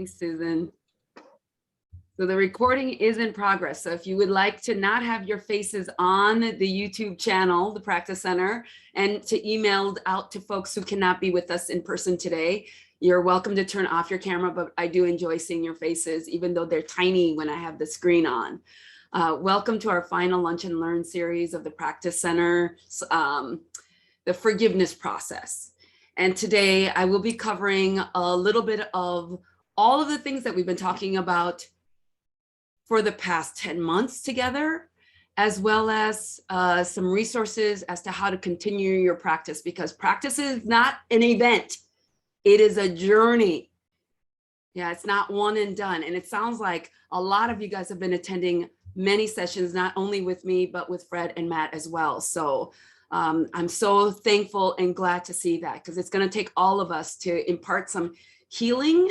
Thanks, Susan. So the recording is in progress. So if you would like to not have your faces on the YouTube channel, the Practice Center, and to email out to folks who cannot be with us in person today, you're welcome to turn off your camera, but I do enjoy seeing your faces, even though they're tiny when I have the screen on. Welcome to our final Lunch and Learn series of the Practice Center, the forgiveness process. And today I will be covering a little bit of all of the things that we've been talking about for the past 10 months together, as well as some resources as to how to continue your practice, because practice is not an event. It is a journey. Yeah, it's not one and done. And it sounds like a lot of you guys have been attending many sessions, not only with me, but with Fred and Matt as well. So I'm so thankful and glad to see that, because it's going to take all of us to impart some healing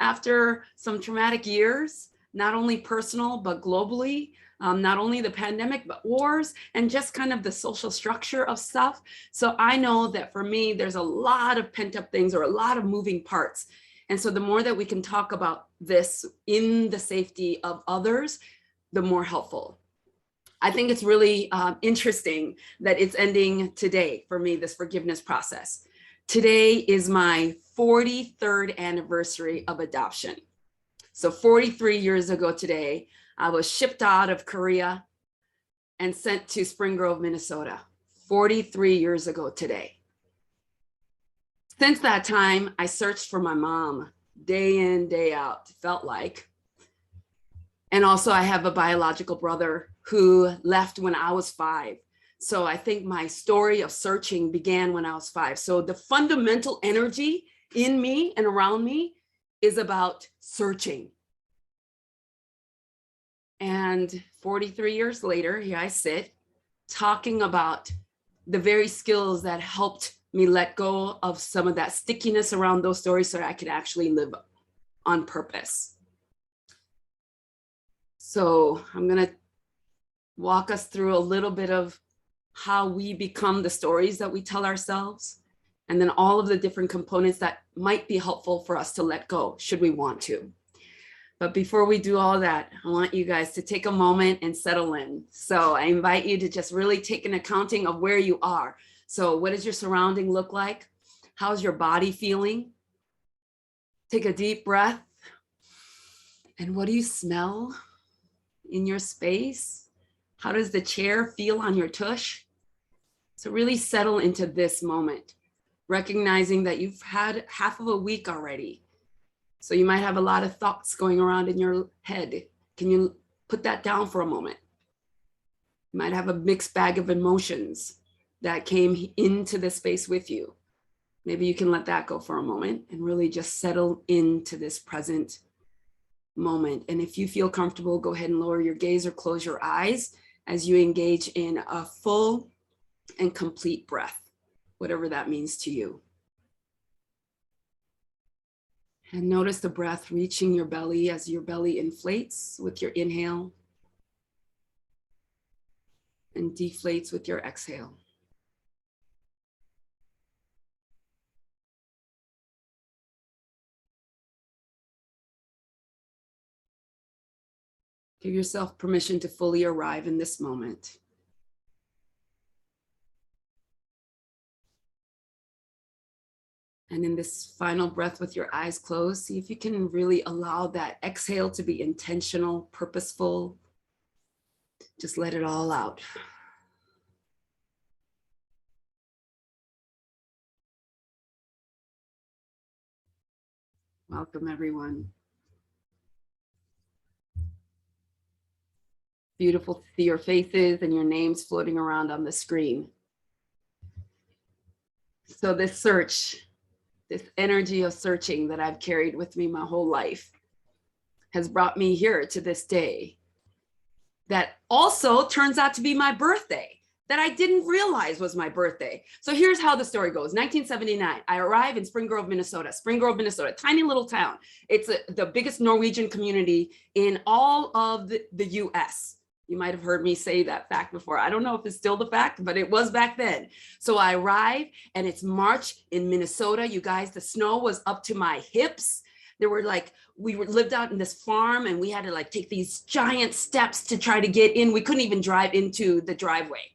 after some traumatic years, not only personal, but globally, not only the pandemic, but wars and just kind of the social structure of stuff. So I know that for me, there's a lot of pent up things or a lot of moving parts. And so the more that we can talk about this in the safety of others, the more helpful. I think it's really interesting that it's ending today for me, this forgiveness process. Today is my 43rd anniversary of adoption. So 43 years ago today, I was shipped out of Korea and sent to Spring Grove, Minnesota, 43 years ago today. Since that time, I searched for my mom day in, day out, felt like. And also I have a biological brother who left when I was 5. So I think my story of searching began when I was 5. So the fundamental energy in me and around me is about searching. And 43 years later, here I sit talking about the very skills that helped me let go of some of that stickiness around those stories so that I could actually live on purpose. So I'm going to walk us through a little bit of how we become the stories that we tell ourselves, and then all of the different components that might be helpful for us to let go, should we want to. But before we do all that, I want you guys to take a moment and settle in. So I invite you to just really take an accounting of where you are. So what does your surrounding look like? How's your body feeling? Take a deep breath. And what do you smell in your space? How does the chair feel on your tush? So really settle into this moment, recognizing that you've had half of a week already. So you might have a lot of thoughts going around in your head. Can you put that down for a moment? You might have a mixed bag of emotions that came into the space with you. Maybe you can let that go for a moment and really just settle into this present moment. And if you feel comfortable, go ahead and lower your gaze or close your eyes as you engage in a full and complete breath, whatever that means to you. And notice the breath reaching your belly as your belly inflates with your inhale and deflates with your exhale. Give yourself permission to fully arrive in this moment. And in this final breath with your eyes closed, see if you can really allow that exhale to be intentional, purposeful. Just let it all out. Welcome, everyone. Beautiful to see your faces and your names floating around on the screen. So this search, this energy of searching that I've carried with me my whole life has brought me here to this day that also turns out to be my birthday, that I didn't realize was my birthday. So here's how the story goes. 1979, I arrive in Spring Grove, Minnesota. Spring Grove, Minnesota, tiny little town. It's the biggest Norwegian community in all of the US. You might have heard me say that fact before. I don't know if it's still the fact, but it was back then. So I arrive and it's March in Minnesota. You guys, the snow was up to my hips. there were like, lived out in this farm and we had to like take these giant steps to try to get in. We couldn't even drive into the driveway.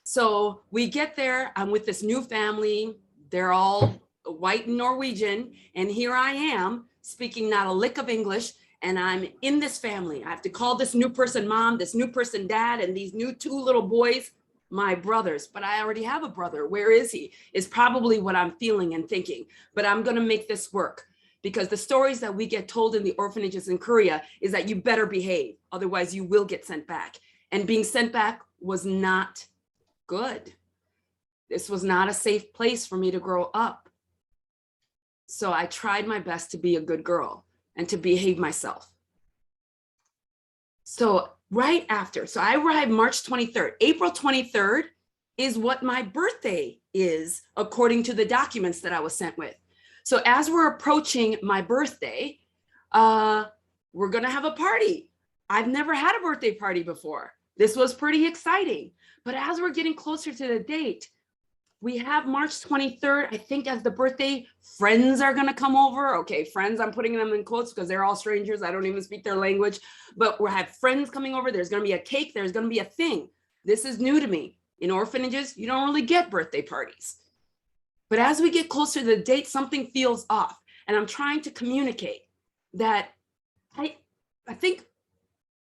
So we get there, I'm with this new family. They're all white and Norwegian. And here I am speaking not a lick of English. And I'm in this family. I have to call this new person mom, this new person dad, and these new 2 little boys, my brothers. But I already have a brother. Where is he? Is probably what I'm feeling and thinking. But I'm going to make this work, because the stories that we get told in the orphanages in Korea is that you better behave. Otherwise, you will get sent back. And being sent back was not good. This was not a safe place for me to grow up. So I tried my best to be a good girl and to behave myself. So right after, so I arrived March 23rd. April 23rd is what my birthday is, according to the documents that I was sent with. So as we're approaching my birthday, we're gonna have a party. I've never had a birthday party before. This was pretty exciting. But as we're getting closer to the date, we have March 23rd, I think, as the birthday. Friends are gonna come over. Okay, friends, I'm putting them in quotes because they're all strangers. I don't even speak their language, but we'll have friends coming over. There's gonna be a cake, there's gonna be a thing. This is new to me. In orphanages, you don't really get birthday parties. But as we get closer to the date, something feels off. And I'm trying to communicate that I think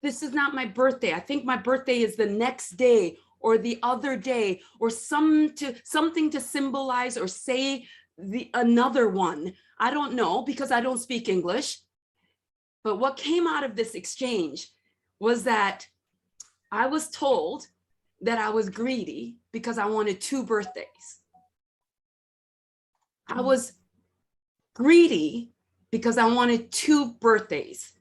this is not my birthday. I think my birthday is the next day or the other day, or something to symbolize or say another one. I don't know, because I don't speak English. But what came out of this exchange was that I was told that I was greedy because I wanted 2 birthdays. I was greedy because I wanted 2 birthdays.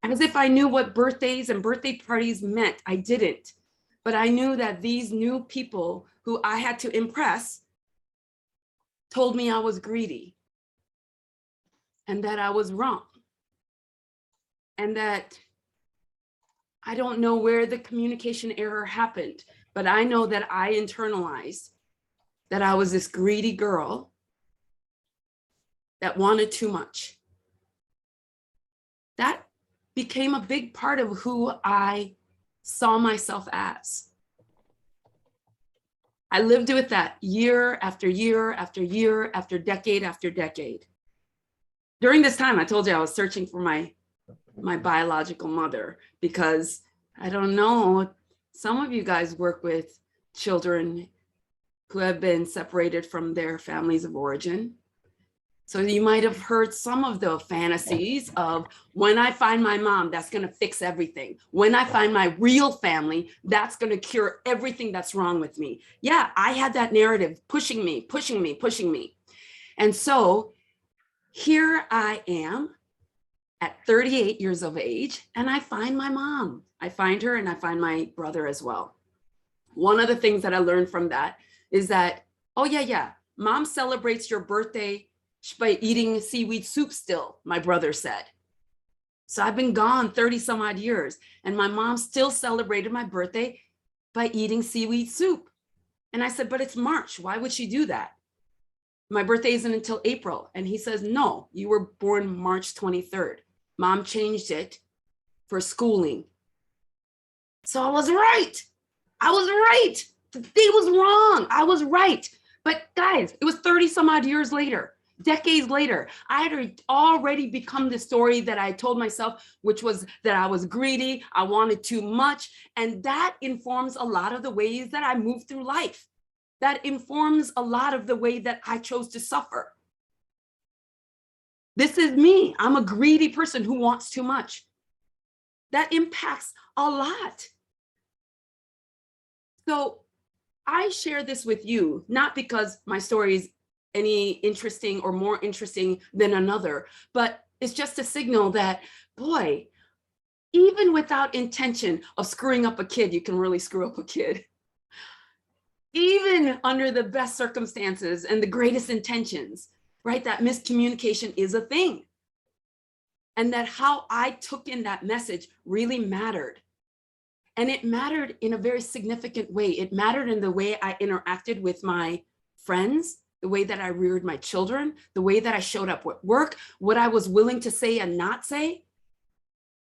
As if I knew what birthdays and birthday parties meant. I didn't. But I knew that these new people who I had to impress told me I was greedy and that I was wrong. And that I don't know where the communication error happened, but I know that I internalized that I was this greedy girl that wanted too much. That became a big part of who I saw myself as. I lived with that year after year after year after decade. During this time, I told you I was searching for my biological mother, because I don't know, some of you guys work with children who have been separated from their families of origin. So you might have heard some of the fantasies of, when I find my mom, that's going to fix everything. When I find my real family, that's going to cure everything that's wrong with me. Yeah, I had that narrative pushing me. And so here I am at 38 years of age, and I find my mom. I find her, and I find my brother as well. One of the things that I learned from that is that, oh yeah, mom celebrates your birthday by eating seaweed soup still, my brother said. So I've been gone 30 some odd years, and my mom still celebrated my birthday by eating seaweed soup. And I said, but it's March, why would she do that? My birthday isn't until April. And he says, no, you were born March 23rd. Mom changed it for schooling. So I was right. The day was wrong. I was right. But guys, it was 30 some odd years later. Decades later, I had already become the story that I told myself, which was that I was greedy, I wanted too much. And that informs a lot of the ways that I move through life. That informs a lot of the way that I chose to suffer. This is me. I'm a greedy person who wants too much. That impacts a lot. So I share this with you, not because my story is any interesting or more interesting than another, but it's just a signal that, boy, even without intention of screwing up a kid, you can really screw up a kid. Even under the best circumstances and the greatest intentions, right? That miscommunication is a thing. And that how I took in that message really mattered. And it mattered in a very significant way. It mattered in the way I interacted with my friends, the way that I reared my children, the way that I showed up at work, what I was willing to say and not say,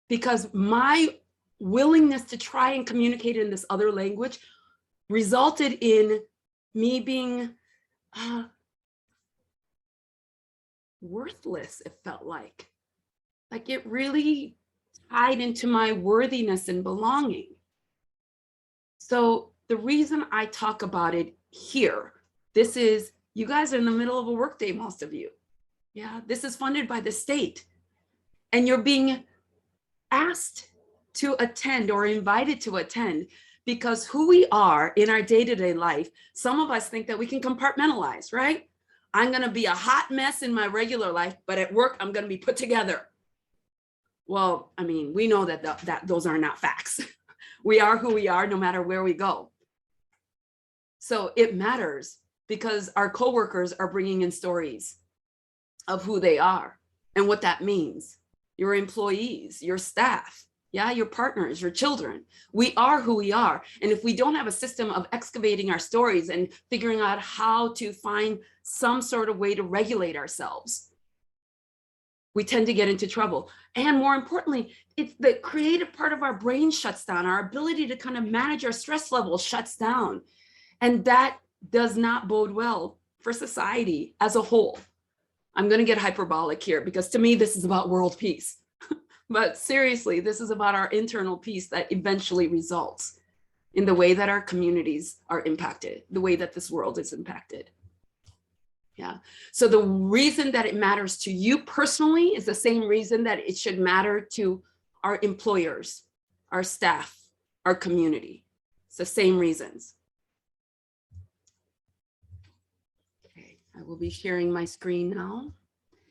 because my willingness to try and communicate in this other language resulted in me being worthless, it felt like. Like it really tied into my worthiness and belonging. So the reason I talk about it here, this is, you guys are in the middle of a workday, most of you. Yeah, this is funded by the state. And you're being asked to attend or invited to attend because who we are in our day-to-day life, some of us think that we can compartmentalize, right? I'm gonna be a hot mess in my regular life, but at work, I'm gonna be put together. Well, I mean, we know that those are not facts. We are who we are no matter where we go. So it matters because our coworkers are bringing in stories of who they are and what that means. Your employees, your staff, yeah, your partners, your children. We are who we are. And if we don't have a system of excavating our stories and figuring out how to find some sort of way to regulate ourselves, we tend to get into trouble. And more importantly, it's the creative part of our brain shuts down. Our ability to kind of manage our stress levels shuts down. And that does not bode well for society as a whole. I'm going to get hyperbolic here because to me, this is about world peace. But seriously, this is about our internal peace that eventually results in the way that our communities are impacted, the way that this world is impacted. Yeah. So the reason that it matters to you personally is the same reason that it should matter to our employers, our staff, our community. It's the same reasons. Okay, I will be sharing my screen now.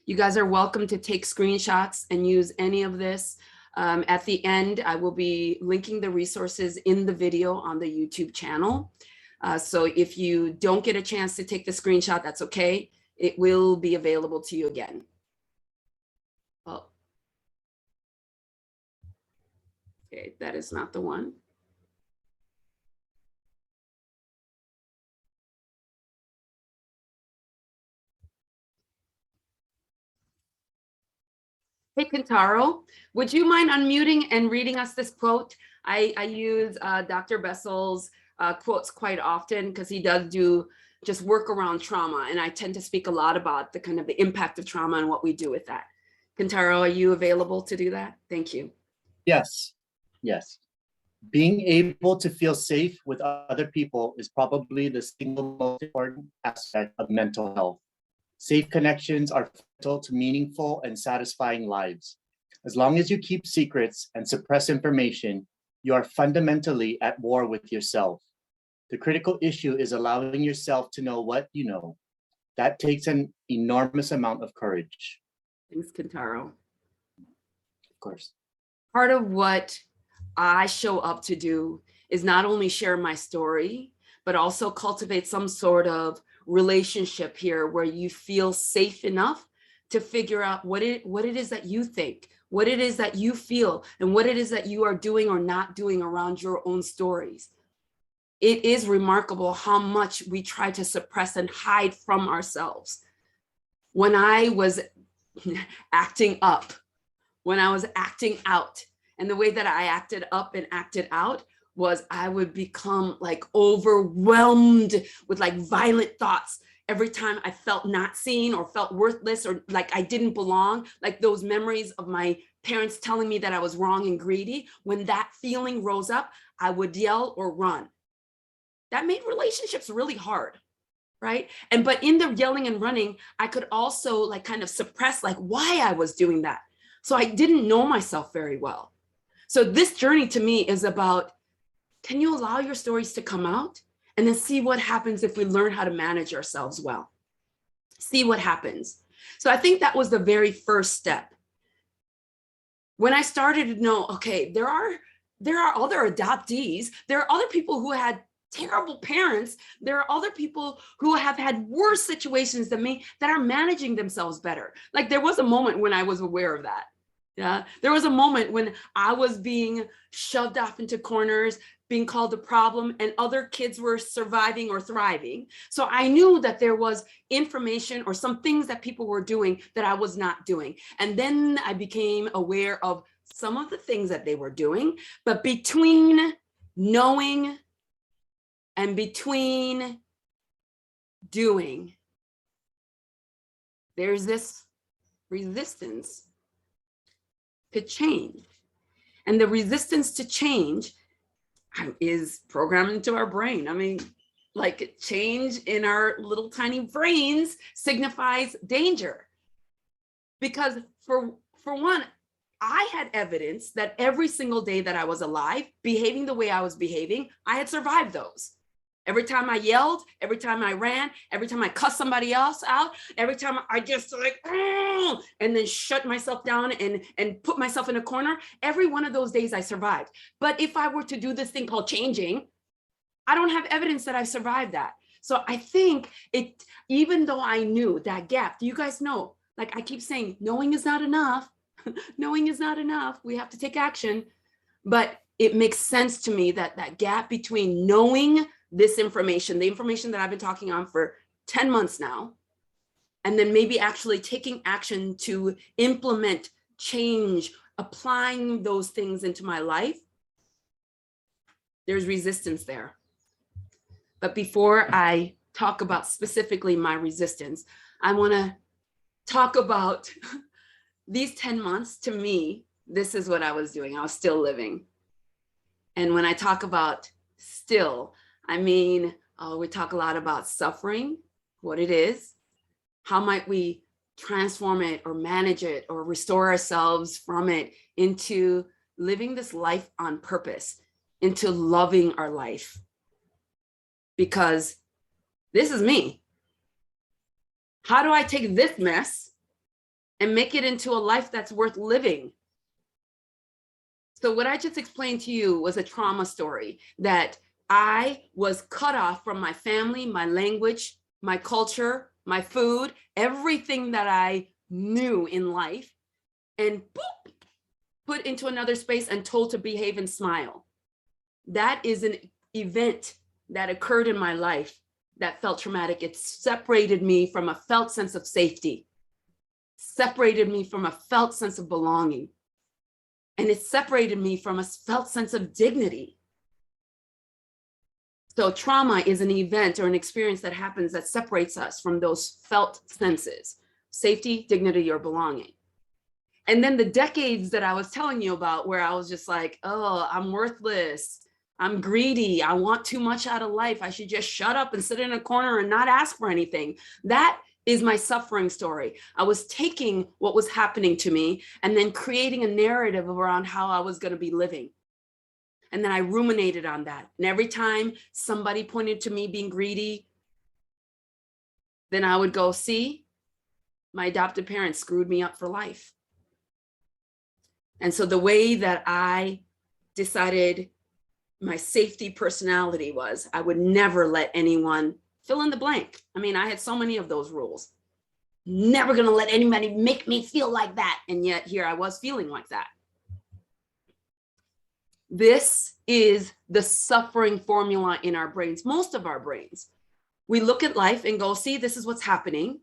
You guys are welcome to take screenshots and use any of this. At the end, I will be linking the resources in the video on the YouTube channel. So if you don't get a chance to take the screenshot, that's okay. It will be available to you again. Oh. Okay, that is not the one. Hey, Kentaro, would you mind unmuting and reading us this quote? I use Dr. Bessel's quotes quite often because he does do just work around trauma. And I tend to speak a lot about the kind of the impact of trauma and what we do with that. Kentaro, are you available to do that? Thank you. Yes, yes. Being able to feel safe with other people is probably the single most important aspect of mental health. Safe connections are vital to meaningful and satisfying lives. As long as you keep secrets and suppress information, you are fundamentally at war with yourself. The critical issue is allowing yourself to know what you know. That takes an enormous amount of courage. Thanks, Kentaro. Of course. Part of what I show up to do is not only share my story, but also cultivate some sort of relationship here where you feel safe enough to figure out what it is that you think, what it is that you feel, and what it is that you are doing or not doing around your own stories. It is remarkable how much we try to suppress and hide from ourselves. When I was acting up, when I was acting out, and the way that I acted up and acted out was I would become like overwhelmed with like violent thoughts every time I felt not seen or felt worthless or like I didn't belong, like those memories of my parents telling me that I was wrong and greedy. When that feeling rose up, I would yell or run. That made relationships really hard, right? But in the yelling and running, I could also like kind of suppress like why I was doing that. So I didn't know myself very well. So this journey to me is about, can you allow your stories to come out and then see what happens if we learn how to manage ourselves well? See what happens. So I think that was the very first step. When I started to know, okay, there are other adoptees, there are other people who had terrible parents, there are other people who have had worse situations than me that are managing themselves better. Like there was a moment when I was aware of that. Yeah, there was a moment when I was being shoved off into corners, being called a problem and other kids were surviving or thriving. So I knew that there was information or some things that people were doing that I was not doing. And then I became aware of some of the things that they were doing, but between knowing and between doing, there's this resistance to change. And the resistance to change is programmed into our brain. I mean, like change in our little tiny brains signifies danger. Because for one, I had evidence that every single day that I was alive, behaving the way I was behaving, I had survived those. Every time I yelled, every time I ran, every time I cussed somebody else out, every time I just like, and then shut myself down and put myself in a corner, every one of those days I survived. But if I were to do this thing called changing, I don't have evidence that I survived that. So I think it, even though I knew that gap, do you guys know, like I keep saying, knowing is not enough. Knowing is not enough. We have to take action. But it makes sense to me that that gap between knowing this information, the information that I've been talking on for 10 months now, and then maybe actually taking action to implement change, applying those things into my life, there's resistance there. But before I talk about specifically my resistance, I want to talk about these 10 months. To me, this is what I was doing. I was still living. And when I talk about still, I mean, we talk a lot about suffering, what it is, how might we transform it or manage it or restore ourselves from it into living this life on purpose, into loving our life. Because this is me. How do I take this mess and make it into a life that's worth living? So what I just explained to you was a trauma story that I was cut off from my family, my language, my culture, my food, everything that I knew in life, and boop, put into another space and told to behave and smile. That is an event that occurred in my life that felt traumatic. It separated me from a felt sense of safety, separated me from a felt sense of belonging, and it separated me from a felt sense of dignity. So trauma is an event or an experience that happens that separates us from those felt senses, safety, dignity, or belonging. And then the decades that I was telling you about where I was just like, oh, I'm worthless, I'm greedy, I want too much out of life, I should just shut up and sit in a corner and not ask for anything. That is my suffering story. I was taking what was happening to me and then creating a narrative around how I was going to be living. And then I ruminated on that. And every time somebody pointed to me being greedy, then I would go, see, my adopted parents screwed me up for life. And so the way that I decided my safety personality was, I would never let anyone fill in the blank. I mean, I had so many of those rules. Never gonna let anybody make me feel like that. And yet here I was feeling like that. This is the suffering formula in our brains, most of our brains. We look at life and go, see, this is what's happening.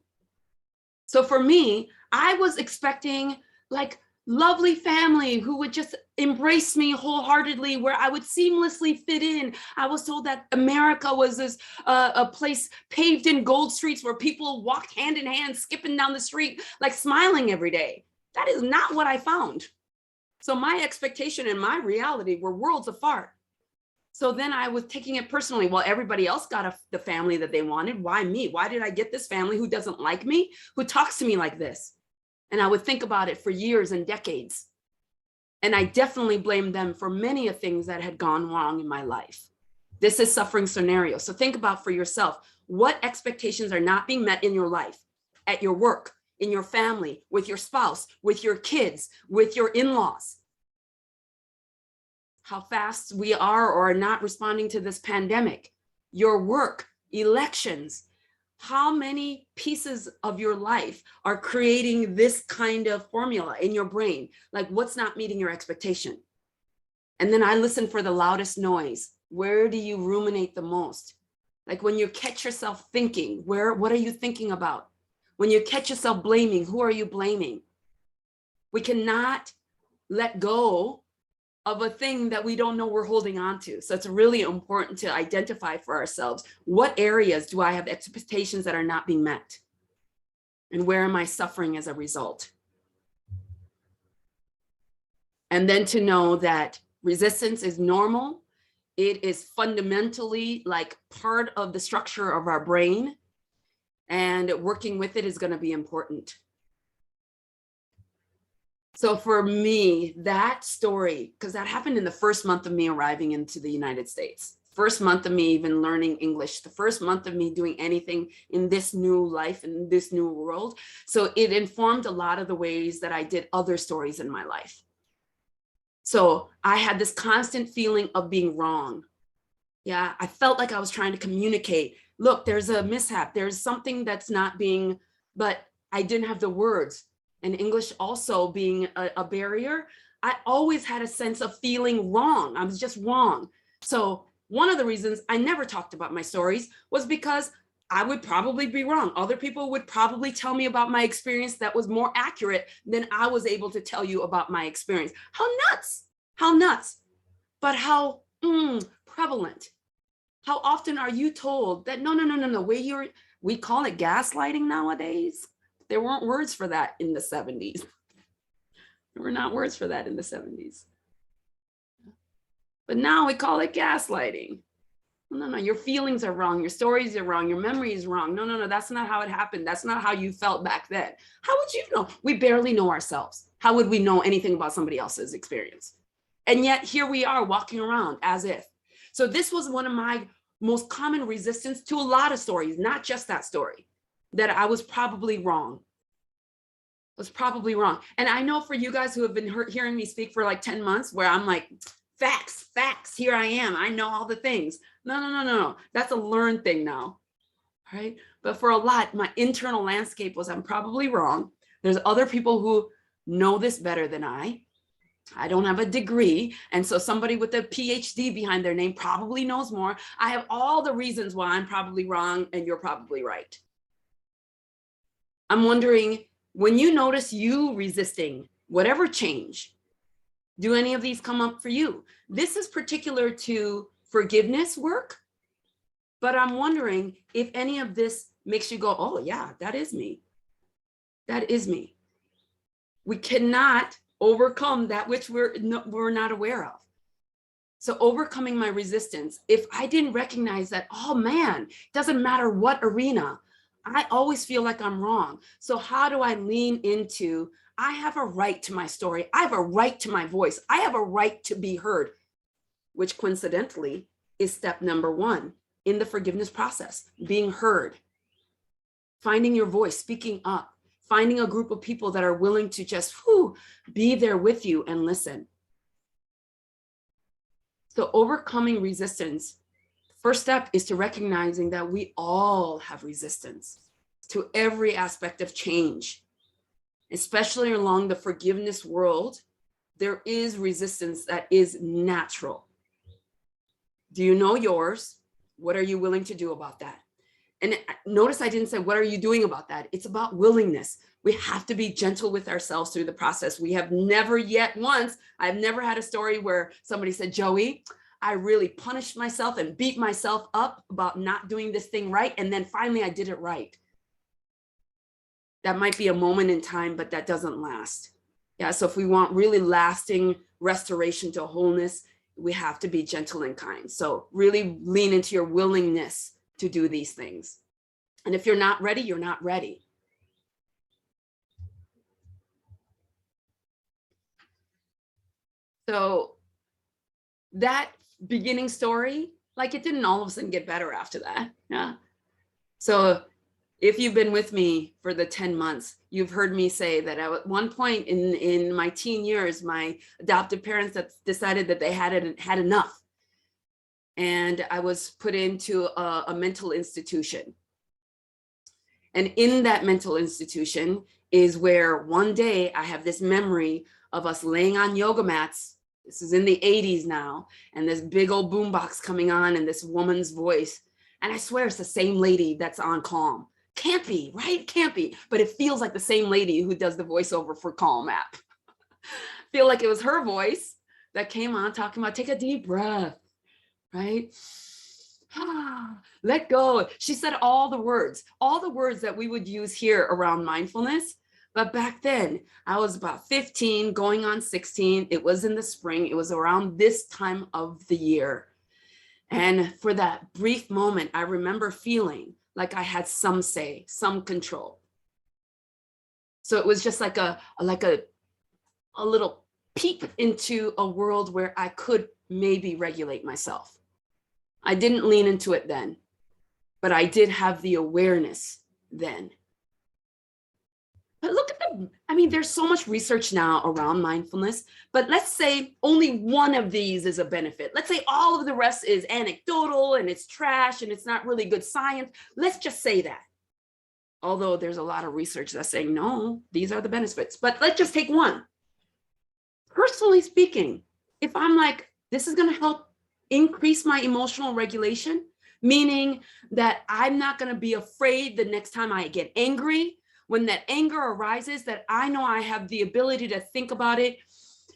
So for me, I was expecting like lovely family who would just embrace me wholeheartedly, where I would seamlessly fit in. I was told that America was this a place paved in gold streets where people walked hand in hand, skipping down the street, like smiling every day. That is not what I found. So my expectation and my reality were worlds apart. So then I was taking it personally. Well, everybody else got the family that they wanted. Why me? Why did I get this family who doesn't like me, who talks to me like this? And I would think about it for years and decades. And I definitely blamed them for many of things that had gone wrong in my life. This is suffering scenario. So think about for yourself, what expectations are not being met in your life, at your work, in your family, with your spouse, with your kids, with your in-laws. How fast we are or are not responding to this pandemic, your work, elections. How many pieces of your life are creating this kind of formula in your brain? Like what's not meeting your expectation? And then I listen for the loudest noise. Where do you ruminate the most? Like when you catch yourself thinking, what are you thinking about? When you catch yourself blaming, who are you blaming? We cannot let go of a thing that we don't know we're holding on to. So it's really important to identify for ourselves, what areas do I have expectations that are not being met? And where am I suffering as a result? And then to know that resistance is normal. It is fundamentally like part of the structure of our brain, and working with it is going to be important. So for me, that story, because that happened in the first month of me arriving into the United States, first month of me even learning English, the first month of me doing anything in this new life, in this new world. So it informed a lot of the ways that I did other stories in my life. So I had this constant feeling of being wrong. Yeah, I felt like I was trying to communicate. Look, there's a mishap. There's something that's not being, but I didn't have the words. And English also being a barrier, I always had a sense of feeling wrong. I was just wrong. So one of the reasons I never talked about my stories was because I would probably be wrong. Other people would probably tell me about my experience that was more accurate than I was able to tell you about my experience. How nuts, how nuts, but how prevalent. How often are you told that, no, we call it gaslighting nowadays. There weren't words for that in the 70s. There were not words for that in the 70s. But now we call it gaslighting. No, your feelings are wrong. Your stories are wrong. Your memory is wrong. No, that's not how it happened. That's not how you felt back then. How would you know? We barely know ourselves. How would we know anything about somebody else's experience? And yet here we are walking around as if. So this was one of my most common resistance to a lot of stories, not just that story, that I was probably wrong. Was probably wrong. And I know for you guys who have been hearing me speak for like 10 months, where I'm like, facts, here I am. I know all the things. No. That's a learned thing now, right? But for a lot, my internal landscape was I'm probably wrong. There's other people who know this better than I. I don't have a degree. And so somebody with a PhD behind their name probably knows more. I have all the reasons why I'm probably wrong and you're probably right. I'm wondering, when you notice you resisting whatever change, do any of these come up for you? This is particular to forgiveness work, but I'm wondering if any of this makes you go, oh yeah, that is me. That is me. We cannot overcome that which we're not aware of. So overcoming my resistance, if I didn't recognize that, oh man, doesn't matter what arena, I always feel like I'm wrong. So how do I lean into, I have a right to my story. I have a right to my voice. I have a right to be heard, which coincidentally is step number 1 in the forgiveness process, being heard, finding your voice, speaking up, finding a group of people that are willing to just be there with you and listen. So overcoming resistance, first step is to recognizing that we all have resistance to every aspect of change, especially along the forgiveness world. There is resistance that is natural. Do you know yours? What are you willing to do about that? And notice I didn't say, what are you doing about that? It's about willingness. We have to be gentle with ourselves through the process. We have never yet once, I've never had a story where somebody said, Joey, I really punished myself and beat myself up about not doing this thing right. And then finally I did it right. That might be a moment in time, but that doesn't last. Yeah, so if we want really lasting restoration to wholeness, we have to be gentle and kind. So really lean into your willingness to do these things. And if you're not ready, you're not ready. So that beginning story, like it didn't all of a sudden get better after that. Yeah. So if you've been with me for the 10 months, you've heard me say that at one point in my teen years, my adoptive parents that decided that they had enough. And I was put into a mental institution. And in that mental institution is where one day I have this memory of us laying on yoga mats This is in the 80s now, and this big old boombox coming on and this woman's voice. And I swear it's the same lady that's on Calm. Can't be, right? Can't be. But it feels like the same lady who does the voiceover for Calm app. Feel like it was her voice that came on talking about take a deep breath, right? Let go. She said all the words that we would use here around mindfulness. But back then, I was about 15, going on 16. It was in the spring. It was around this time of the year. And for that brief moment, I remember feeling like I had some say, some control. So it was just like a little peek into a world where I could maybe regulate myself. I didn't lean into it then, but I did have the awareness then. But look at there's so much research now around mindfulness, but let's say only one of these is a benefit. Let's say all of the rest is anecdotal and it's trash and it's not really good science. Let's just say that. Although there's a lot of research that's saying, no, these are the benefits, but let's just take one. Personally speaking, if I'm like, this is going to help increase my emotional regulation, meaning that I'm not going to be afraid the next time I get angry. When that anger arises, that I know I have the ability to think about it,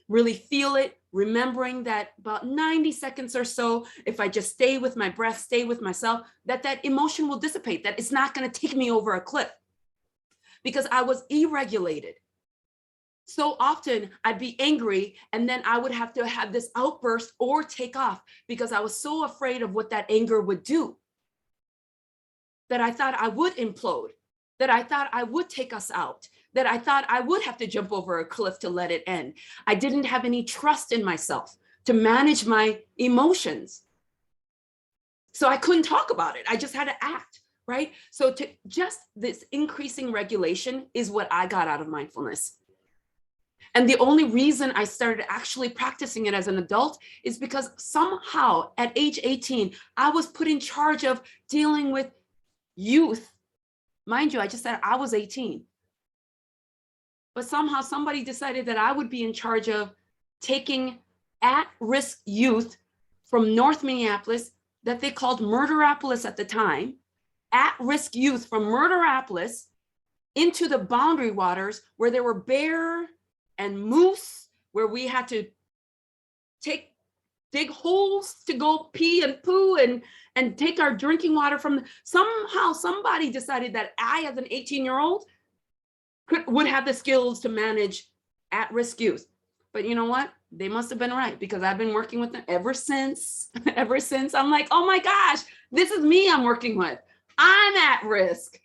really feel it, remembering that about 90 seconds or so, if I just stay with my breath, stay with myself, that emotion will dissipate, that it's not going to take me over a cliff because I was irregulated. So often I'd be angry and then I would have to have this outburst or take off because I was so afraid of what that anger would do, that I thought I would implode, that I thought I would take us out, that I thought I would have to jump over a cliff to let it end. I didn't have any trust in myself to manage my emotions. So I couldn't talk about it. I just had to act, right? So to just this increasing regulation is what I got out of mindfulness. And the only reason I started actually practicing it as an adult is because somehow at age 18, I was put in charge of dealing with youth. Mind you, I just said I was 18. But somehow somebody decided that I would be in charge of taking at-risk youth from North Minneapolis, that they called Murderapolis at the time, at-risk youth from Murderapolis into the boundary waters where there were bear and moose, where we had to dig holes to go pee and poo and take our drinking water from. Somehow somebody decided that I, as an 18-year-old, would have the skills to manage at-risk youth. But you know what? They must have been right, because I've been working with them ever since. Ever since, I'm like, oh my gosh, this is me I'm working with. I'm at risk.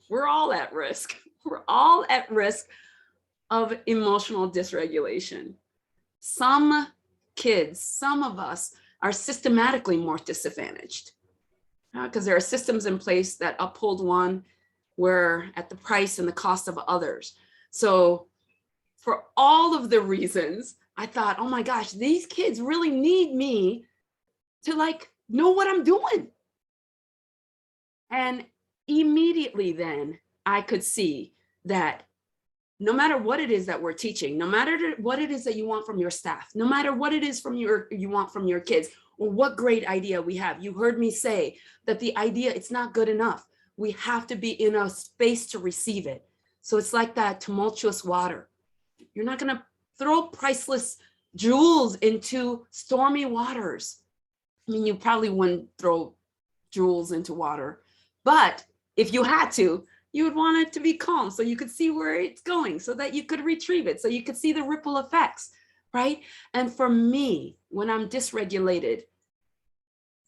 We're all at risk. We're all at risk of emotional dysregulation. Some kids, some of us are systematically more disadvantaged because there are systems in place that uphold one where at the price and the cost of others. So for all of the reasons, I thought, oh my gosh, these kids really need me to like know what I'm doing. And immediately then I could see that no matter what it is that we're teaching, no matter what it is that you want from your staff, no matter what it is you want from your kids, or what great idea we have. You heard me say that the idea, it's not good enough. We have to be in a space to receive it. So it's like that tumultuous water. You're not going to throw priceless jewels into stormy waters. I mean, you probably wouldn't throw jewels into water, but if you had to, you would want it to be calm so you could see where it's going, so that you could retrieve it, so you could see the ripple effects, right? And for me, when I'm dysregulated,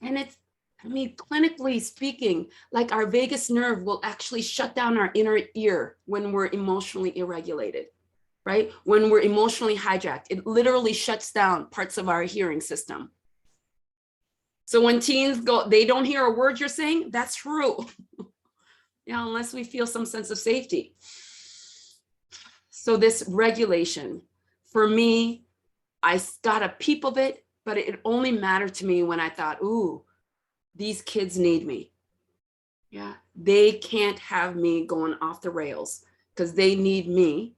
and it's, I mean, clinically speaking, like our vagus nerve will actually shut down our inner ear when we're emotionally irregulated, right? When we're emotionally hijacked, it literally shuts down parts of our hearing system. So when teens go, they don't hear a word you're saying, that's true. Unless we feel some sense of safety. So this regulation, for me, I got a peep of it, but it only mattered to me when I thought, ooh, these kids need me. Yeah, they can't have me going off the rails because they need me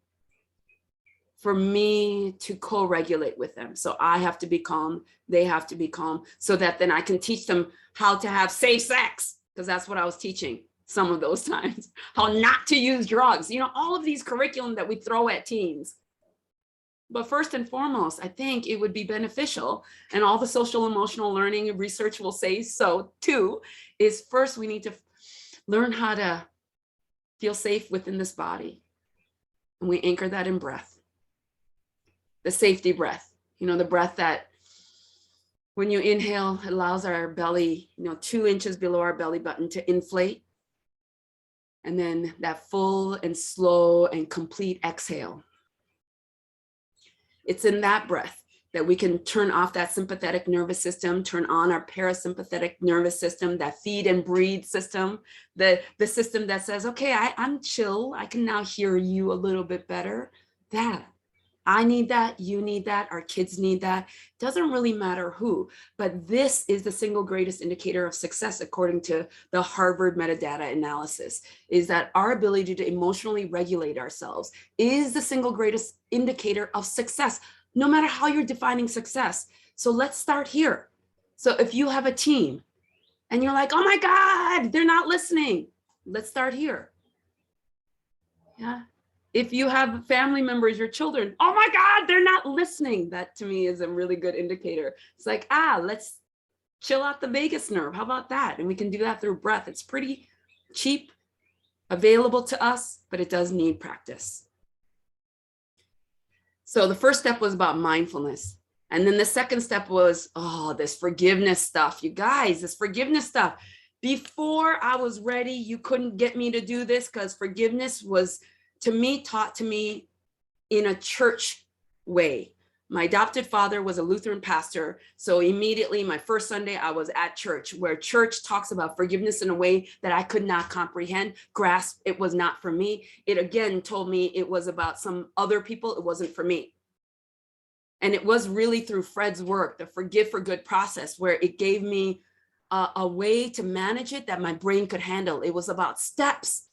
for me to co-regulate with them. So I have to be calm, they have to be calm, so that then I can teach them how to have safe sex, because that's what I was teaching some of those times, how not to use drugs, you know, all of these curriculum that we throw at teens. But first and foremost, I think it would be beneficial, and all the social emotional learning research will say so too, is first we need to learn how to feel safe within this body. And we anchor that in breath. The safety breath, you know, the breath that when you inhale, it allows our belly, you know, 2 inches below our belly button to inflate. And then that full and slow and complete exhale. It's in that breath that we can turn off that sympathetic nervous system, turn on our parasympathetic nervous system, that feed and breathe system, the system that says, okay, I'm chill. I can now hear you a little bit better. That. I need that, you need that, our kids need that. Doesn't really matter who, but this is the single greatest indicator of success, according to the Harvard metadata analysis, is that our ability to emotionally regulate ourselves is the single greatest indicator of success, no matter how you're defining success. So let's start here. So if you have a team and you're like, oh my God, they're not listening, let's start here. Yeah. If you have family members, your children, oh my God, they're not listening. That to me is a really good indicator. It's like, let's chill out the vagus nerve. How about that? And we can do that through breath. It's pretty cheap, available to us, but it does need practice. So the first step was about mindfulness. And then the second step was, this forgiveness stuff. You guys, this forgiveness stuff. Before I was ready, you couldn't get me to do this, because forgiveness was taught to me in a church way. My adopted father was a Lutheran pastor. So immediately my first Sunday, I was at church, where church talks about forgiveness in a way that I could not comprehend, grasp. It was not for me. It again told me it was about some other people. It wasn't for me. And it was really through Fred's work, the Forgive for Good process, where it gave me a way to manage it that my brain could handle. It was about steps.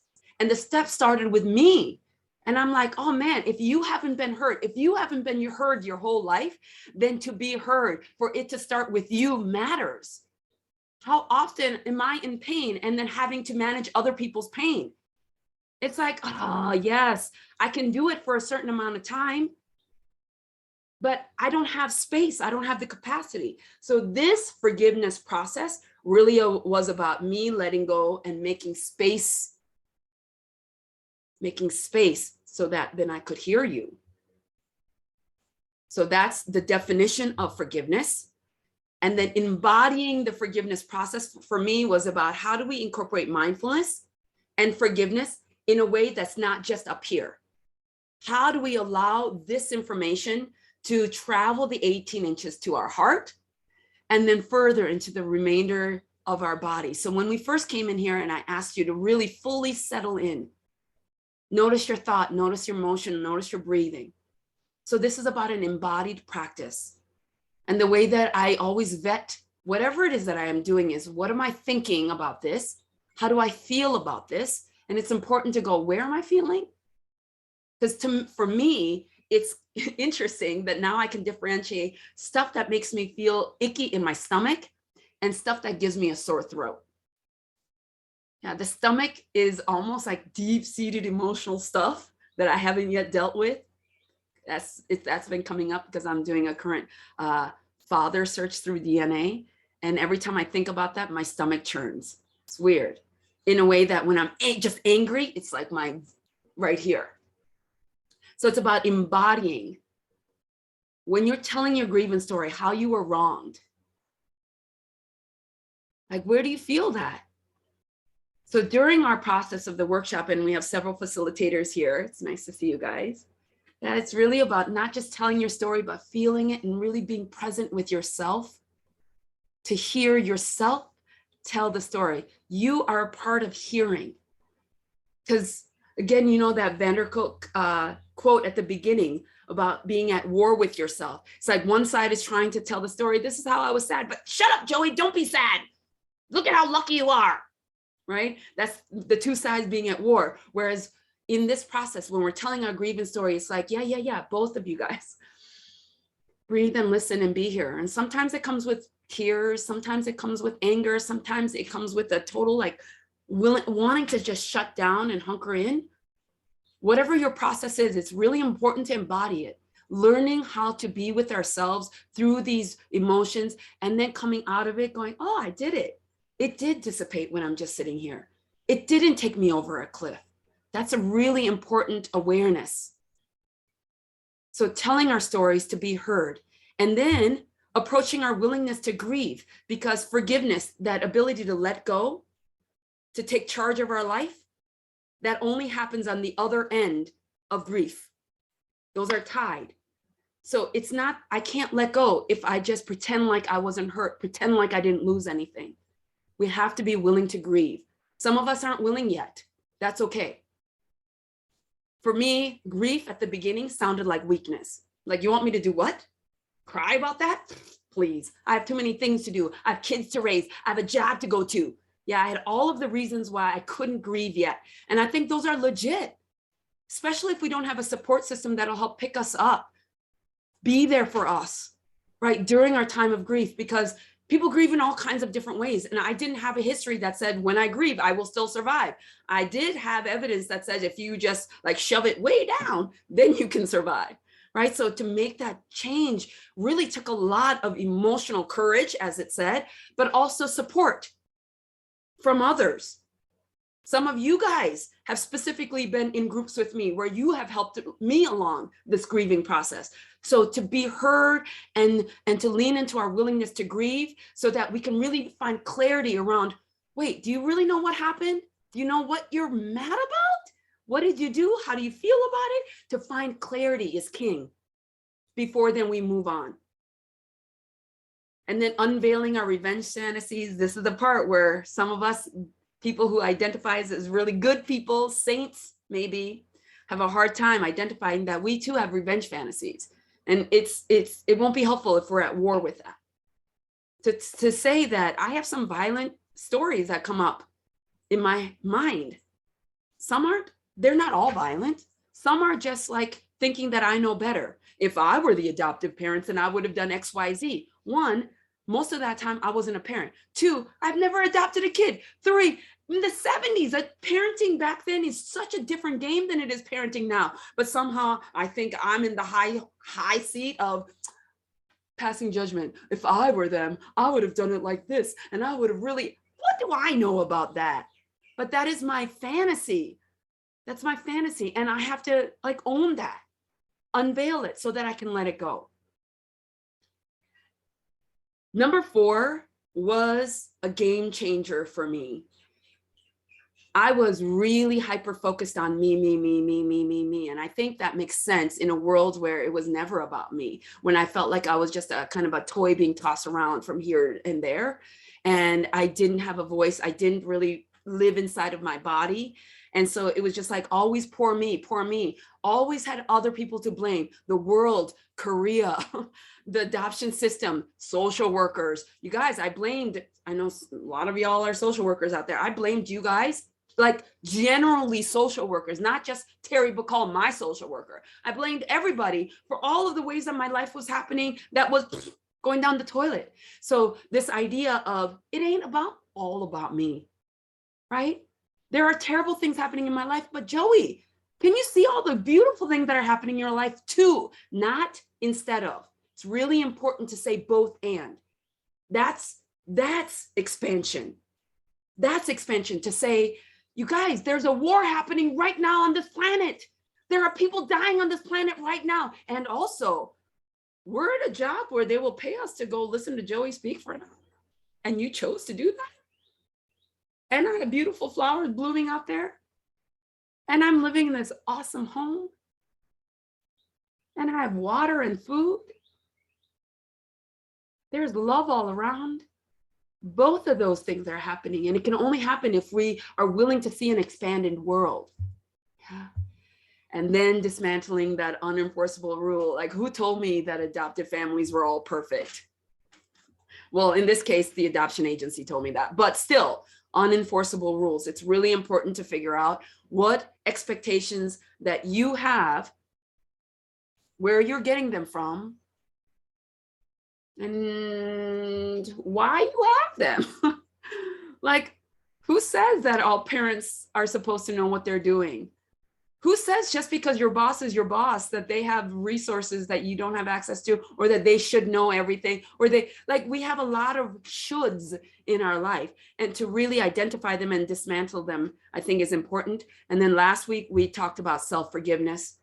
And the steps started with me. And I'm like, oh man, if you haven't been hurt, if you haven't been heard your whole life, then to be heard, for it to start with you matters. How often am I in pain and then having to manage other people's pain? It's like, yes, I can do it for a certain amount of time, but I don't have space. I don't have the capacity. So this forgiveness process really was about me letting go and making space so that then I could hear you. So that's the definition of forgiveness. And then embodying the forgiveness process for me was about, how do we incorporate mindfulness and forgiveness in a way that's not just up here? How do we allow this information to travel the 18 inches to our heart and then further into the remainder of our body? So when we first came in here and I asked you to really fully settle in, notice your thought, notice your motion, notice your breathing. So this is about an embodied practice. And the way that I always vet whatever it is that I am doing is, what am I thinking about this? How do I feel about this? And it's important to go, where am I feeling? Because for me, it's interesting that now I can differentiate stuff that makes me feel icky in my stomach and stuff that gives me a sore throat. Yeah, the stomach is almost like deep-seated emotional stuff that I haven't yet dealt with. That's been coming up because I'm doing a current father search through DNA. And every time I think about that, my stomach churns. It's weird. In a way that when I'm just angry, it's like right here. So it's about embodying. When you're telling your grievance story, how you were wronged. Like, where do you feel that? So during our process of the workshop, and we have several facilitators here, it's nice to see you guys, that it's really about not just telling your story, but feeling it and really being present with yourself to hear yourself tell the story. You are a part of hearing. Because again, you know that Vanderkolk quote at the beginning about being at war with yourself. It's like one side is trying to tell the story. This is how I was sad, but shut up, Joey, don't be sad. Look at how lucky you are. Right? That's the two sides being at war. Whereas in this process, when we're telling our grievance story, it's like, yeah, both of you guys, breathe and listen and be here. And sometimes it comes with tears, sometimes it comes with anger, sometimes it comes with a total like wanting to just shut down and hunker in. Whatever your process is, it's really important to embody it. Learning how to be with ourselves through these emotions, and then coming out of it going, oh, I did it. It did dissipate when I'm just sitting here. It didn't take me over a cliff. That's a really important awareness. So telling our stories to be heard, and then approaching our willingness to grieve, because forgiveness, that ability to let go, to take charge of our life, that only happens on the other end of grief. Those are tied. So it's not, I can't let go if I just pretend like I wasn't hurt, pretend like I didn't lose anything. We have to be willing to grieve. Some of us aren't willing yet. That's okay. For me, grief at the beginning sounded like weakness. Like, you want me to do what? Cry about that? Please. I have too many things to do. I have kids to raise. I have a job to go to. Yeah, I had all of the reasons why I couldn't grieve yet. And I think those are legit, especially if we don't have a support system that'll help pick us up, be there for us, right, during our time of grief, because people grieve in all kinds of different ways. And I didn't have a history that said, when I grieve, I will still survive. I did have evidence that says, if you just like shove it way down, then you can survive, right? So to make that change really took a lot of emotional courage, as it said, but also support from others. Some of you guys have specifically been in groups with me where you have helped me along this grieving process. So to be heard and to lean into our willingness to grieve so that we can really find clarity around, wait, do you really know what happened? Do you know what you're mad about? What did you do? How do you feel about it? To find clarity is king. Before then we move on. And then unveiling our revenge fantasies. This is the part where some of us, people who identify as really good people, saints maybe, have a hard time identifying that we too have revenge fantasies. And it won't be helpful if we're at war with that. To say that I have some violent stories that come up in my mind. Some aren't, they're not all violent. Some are just like thinking that I know better. If I were the adoptive parents, then I would have done X, Y, Z. One, most of that time I wasn't a parent. Two, I've never adopted a kid. Three, in the 70s, parenting back then is such a different game than it is parenting now. But somehow I think I'm in the high seat of passing judgment. If I were them, I would have done it like this. And I would have really, what do I know about that? But that is my fantasy. That's my fantasy. And I have to like own that, unveil it so that I can let it go. Number 4 was a game changer for me. I was really hyper-focused on me. And I think that makes sense in a world where it was never about me, when I felt like I was just a kind of a toy being tossed around from here and there. And I didn't have a voice. I didn't really live inside of my body. And so it was just like, always poor me, always had other people to blame, the world, Korea, the adoption system, social workers. You guys, I blamed, I know a lot of y'all are social workers out there. I blamed you guys, like generally social workers, not just Terry Bacall, my social worker. I blamed everybody for all of the ways that my life was happening that was going down the toilet. So this idea of it ain't all about me, right? There are terrible things happening in my life, but Joey, can you see all the beautiful things that are happening in your life too? Not instead of. It's really important to say both and. That's expansion. That's expansion, to say, you guys, there's a war happening right now on this planet. There are people dying on this planet right now. And also, we're at a job where they will pay us to go listen to Joey speak for an hour. And you chose to do that? And I had beautiful flowers blooming out there. And I'm living in this awesome home. And I have water and food. There's love all around. Both of those things are happening. And it can only happen if we are willing to see an expanded world. Yeah. And then dismantling that unenforceable rule. Like, who told me that adoptive families were all perfect? Well, in this case, the adoption agency told me that. But still, unenforceable rules. It's really important to figure out what expectations that you have, where you're getting them from, and why you have them. Like, who says that all parents are supposed to know what they're doing? Who says just because your boss is your boss that they have resources that you don't have access to, or that they should know everything, or they, like, we have a lot of shoulds in our life, and to really identify them and dismantle them, I think is important. And then last week we talked about self-forgiveness,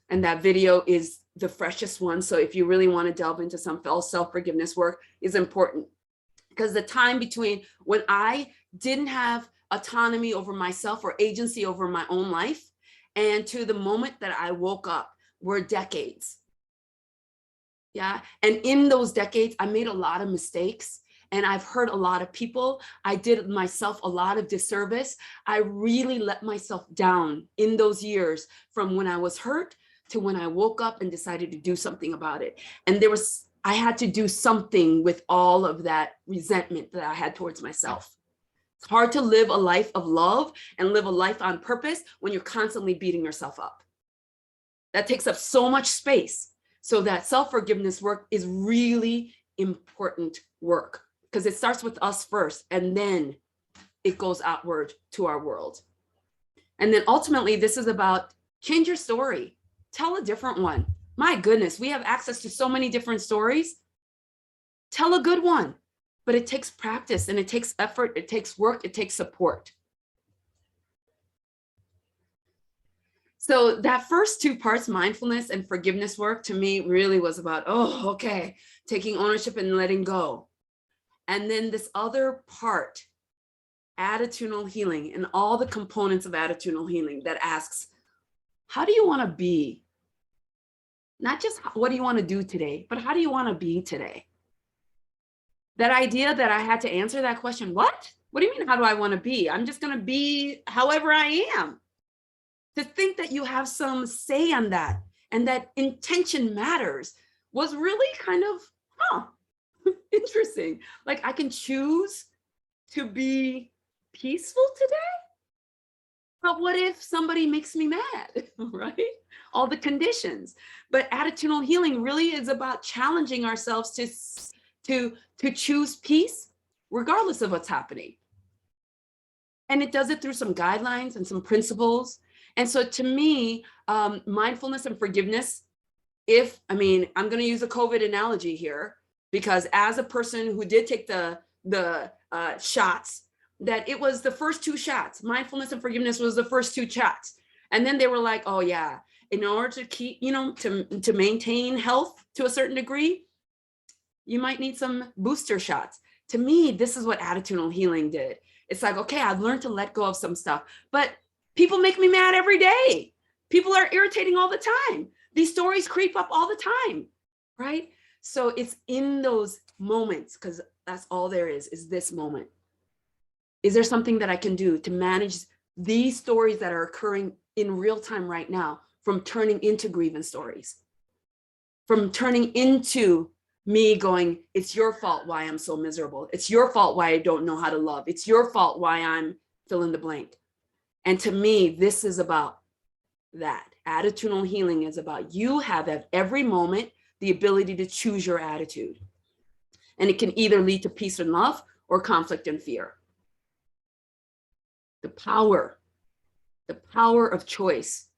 and that video is the freshest one. So if you really want to delve into some self-forgiveness work, is important, because the time between when I didn't have autonomy over myself or agency over my own life, and to the moment that I woke up, were decades. Yeah. And in those decades, I made a lot of mistakes, and I've hurt a lot of people. I did myself a lot of disservice. I really let myself down in those years, from when I was hurt to when I woke up and decided to do something about it. And I had to do something with all of that resentment that I had towards myself. It's hard to live a life of love and live a life on purpose when you're constantly beating yourself up. That takes up so much space. So that self-forgiveness work is really important work, because it starts with us first, and then it goes outward to our world. And then ultimately, this is about change your story. Tell a different one. My goodness, we have access to so many different stories. Tell a good one. But it takes practice, and it takes effort, it takes work, it takes support. So that first two parts, mindfulness and forgiveness work, to me really was about, oh, okay, taking ownership and letting go. And then this other part, attitudinal healing, and all the components of attitudinal healing, that asks, how do you want to be? Not just what do you want to do today, but how do you want to be today? That idea that I had to answer that question, what? What do you mean, how do I want to be? I'm just going to be however I am. To think that you have some say on that, and that intention matters, was really kind of, interesting. Like, I can choose to be peaceful today, but what if somebody makes me mad, right? All the conditions. But attitudinal healing really is about challenging ourselves to choose peace regardless of what's happening. And it does it through some guidelines and some principles. And so to me, mindfulness and forgiveness, I'm going to use a COVID analogy here, because as a person who did take the shots, that it was the first two shots. Mindfulness and forgiveness was the first two shots. And then they were like, oh yeah, in order to keep, to maintain health to a certain degree, you might need some booster shots. To me, this is what attitudinal healing did. It's like, okay, I've learned to let go of some stuff, but people make me mad every day. People are irritating all the time. These stories creep up all the time, right? So it's in those moments, because that's all there is this moment. Is there something that I can do to manage these stories that are occurring in real time right now, from turning into grievance stories, from turning into me going, it's your fault why I'm so miserable. It's your fault why I don't know how to love. It's your fault why I'm fill in the blank. And to me, this is about that. Attitudinal healing is about you have at every moment the ability to choose your attitude. And it can either lead to peace and love, or conflict and fear. The power of choice.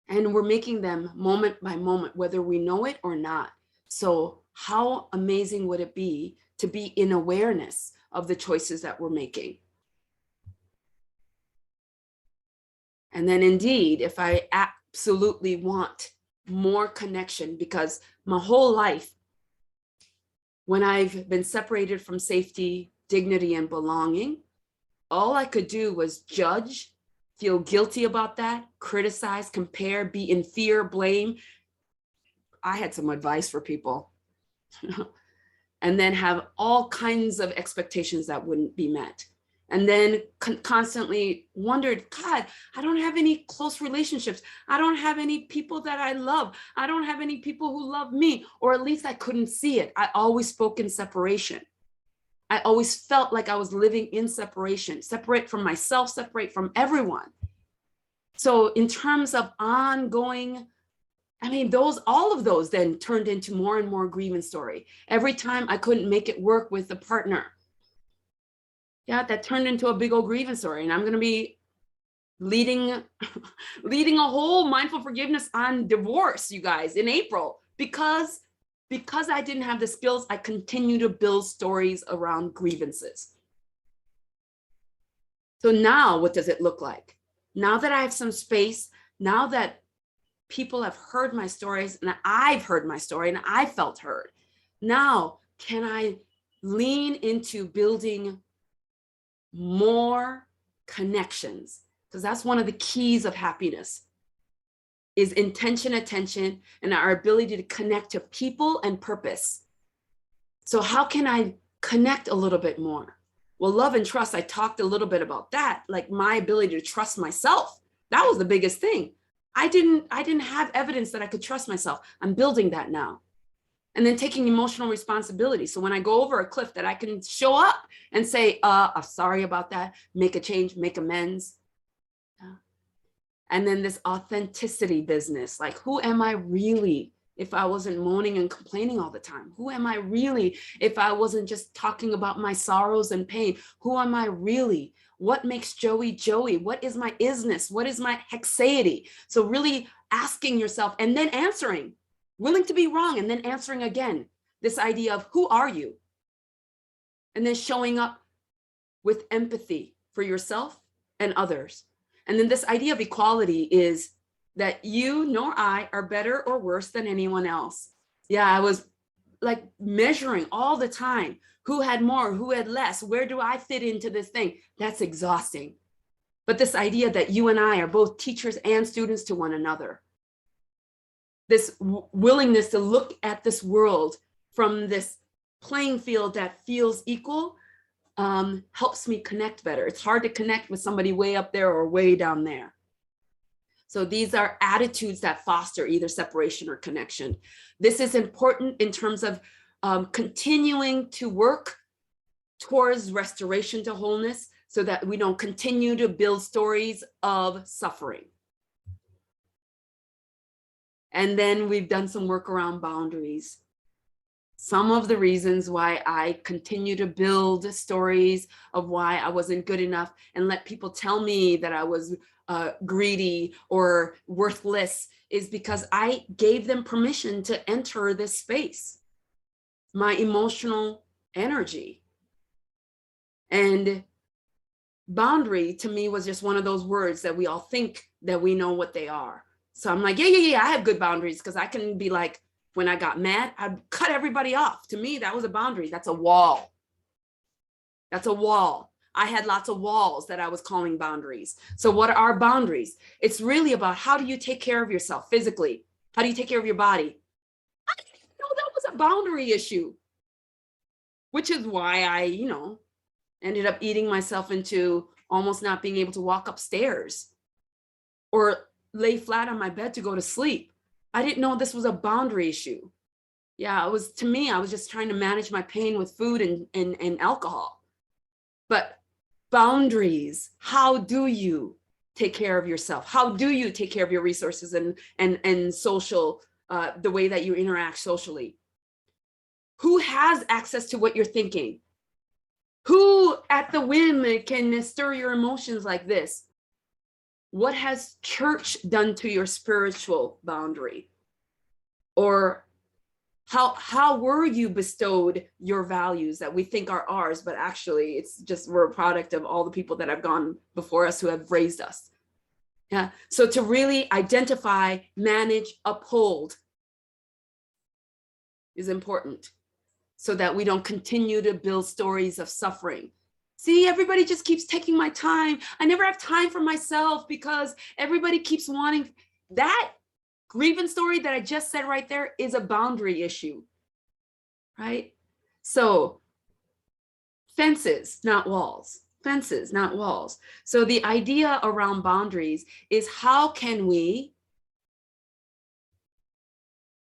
And we're making them moment by moment, whether we know it or not. So how amazing would it be to be in awareness of the choices that we're making? And then indeed, if I absolutely want more connection, because my whole life, when I've been separated from safety, dignity, and belonging, all I could do was judge, feel guilty about that, criticize, compare, be in fear, blame. I had some advice for people. And then have all kinds of expectations that wouldn't be met. And then constantly wondered, God, I don't have any close relationships. I don't have any people that I love. I don't have any people who love me, or at least I couldn't see it. I always spoke in separation. I always felt like I was living in separation, separate from myself, separate from everyone. So in terms of ongoing, I mean, all of those then turned into more and more grievance story. Every time I couldn't make it work with a partner, yeah, that turned into a big old grievance story. And I'm going to be leading a whole mindful forgiveness on divorce, you guys, in April, because I didn't have the skills. I continue to build stories around grievances. So now what does it look like? Now that I have some space, now that people have heard my stories and I've heard my story and I felt heard, now can I lean into building more connections? Because that's one of the keys of happiness, is intention, attention, and our ability to connect to people and purpose. So how can I connect a little bit more? Well, love and trust, I talked a little bit about that, like my ability to trust myself. That was the biggest thing. I didn't have evidence that I could trust myself. I'm building that now. And then taking emotional responsibility. So when I go over a cliff, that I can show up and say, I'm sorry about that, make a change, make amends. And then this authenticity business, like, who am I really if I wasn't moaning and complaining all the time? Who am I really if I wasn't just talking about my sorrows and pain? Who am I really? What makes Joey Joey? What is my isness? What is my hexaity? So really asking yourself and then answering, willing to be wrong and then answering again. This idea of who are you? And then showing up with empathy for yourself and others. And then this idea of equality is that you nor I are better or worse than anyone else. Yeah, I was like measuring all the time. Who had more, who had less? Where do I fit into this thing? That's exhausting. But this idea that you and I are both teachers and students to one another. This willingness to look at this world from this playing field that feels equal helps me connect better. It's hard to connect with somebody way up there or way down there. So these are attitudes that foster either separation or connection. This is important in terms of continuing to work towards restoration to wholeness so that we don't continue to build stories of suffering. And then we've done some work around boundaries. Some of the reasons why I continue to build stories of why I wasn't good enough and let people tell me that I was greedy or worthless is because I gave them permission to enter this space, my emotional energy. And boundary to me was just one of those words that we all think that we know what they are. So I'm like, yeah, I have good boundaries, because I can be like, when I got mad, I'd cut everybody off. To me, that was a boundary. That's a wall. That's a wall. I had lots of walls that I was calling boundaries. So what are boundaries? It's really about, how do you take care of yourself physically? How do you take care of your body? I didn't know that was a boundary issue, which is why I, ended up eating myself into almost not being able to walk upstairs or lay flat on my bed to go to sleep. I didn't know this was a boundary issue. Yeah, it was, to me, I was just trying to manage my pain with food and alcohol. But boundaries, how do you take care of yourself? How do you take care of your resources and social, the way that you interact socially? Who has access to what you're thinking? Who at the whim can stir your emotions like this? What has church done to your spiritual boundary? Or how were you bestowed your values that we think are ours, but actually it's just, we're a product of all the people that have gone before us who have raised us. Yeah. So to really identify, manage, uphold is important so that we don't continue to build stories of suffering. See, everybody just keeps taking my time. I never have time for myself because everybody keeps wanting. That grievance story that I just said right there is a boundary issue, right? So fences, not walls. Fences, not walls. So the idea around boundaries is, how can we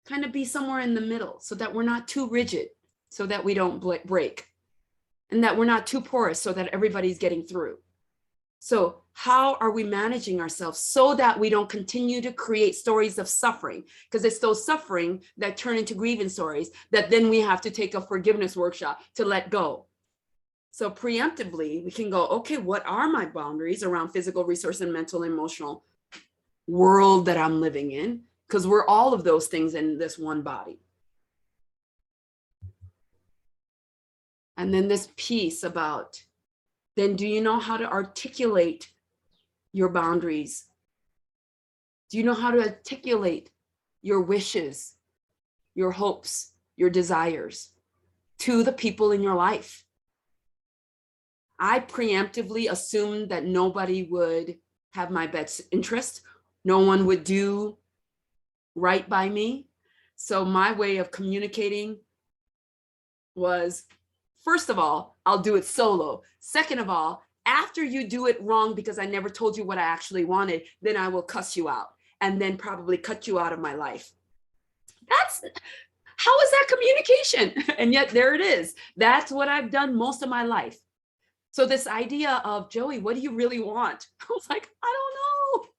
kind of be somewhere in the middle so that we're not too rigid, so that we don't break. and that we're not too porous so that everybody's getting through. So how are we managing ourselves so that we don't continue to create stories of suffering? Because it's those suffering that turn into grievance stories that then we have to take a forgiveness workshop to let go. So preemptively, we can go, okay, what are my boundaries around physical, resource, and mental, and emotional world that I'm living in? Because we're all of those things in this one body. And then this piece about, then do you know how to articulate your boundaries? Do you know how to articulate your wishes, your hopes, your desires to the people in your life? I preemptively assumed that nobody would have my best interest. No one would do right by me. So my way of communicating was, first of all, I'll do it solo. Second of all, after you do it wrong because I never told you what I actually wanted, then I will cuss you out and then probably cut you out of my life. How is that communication? And yet there it is. That's what I've done most of my life. So this idea of, Joey, what do you really want? I was like, I don't know.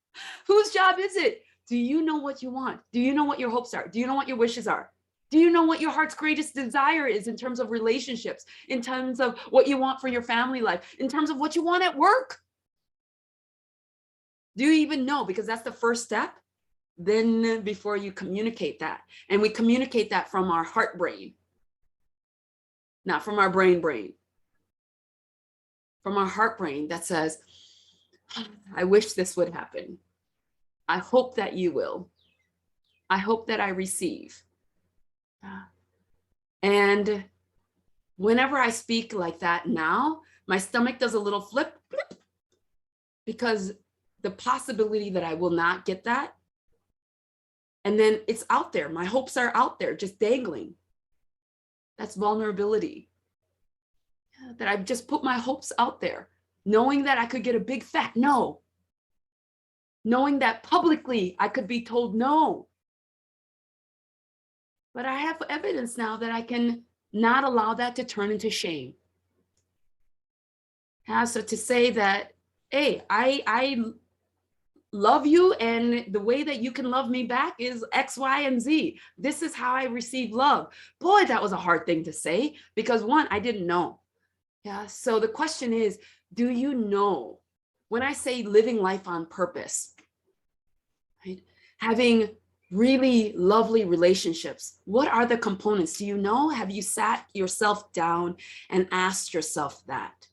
Whose job is it? Do you know what you want? Do you know what your hopes are? Do you know what your wishes are? Do you know what your heart's greatest desire is in terms of relationships, in terms of what you want for your family life, in terms of what you want at work? Do you even know? Because that's the first step. Then before you communicate that, and we communicate that from our heart brain, not from our brain, from our heart brain that says, I wish this would happen. I hope that you will. I hope that I receive. And whenever I speak like that now, my stomach does a little flip, because the possibility that I will not get that. And then it's out there. My hopes are out there, just dangling. That's vulnerability. That I've just put my hopes out there, knowing that I could get a big fat no. Knowing that publicly I could be told no. But I have evidence now that I can not allow that to turn into shame. So to say that, hey, I love you, and the way that you can love me back is X, Y, and Z. This is how I receive love. Boy, that was a hard thing to say, because one, I didn't know. So the question is, do you know? When I say living life on purpose, right? Having really lovely relationships, what are the components? Do you know? Have you sat yourself down and asked yourself that?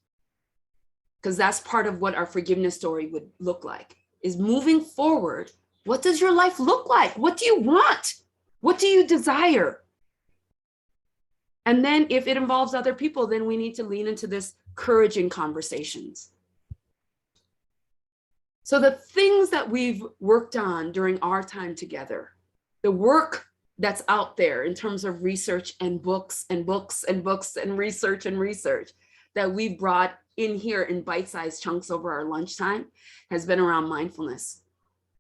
Because that's part of what our forgiveness story would look like, is moving forward. What does your life look like? What do you want? What do you desire? And then if it involves other people, then we need to lean into this courage in conversations. So the things that we've worked on during our time together, the work that's out there in terms of research and books and books and books and research that we've brought in here in bite-sized chunks over our lunchtime has been around mindfulness,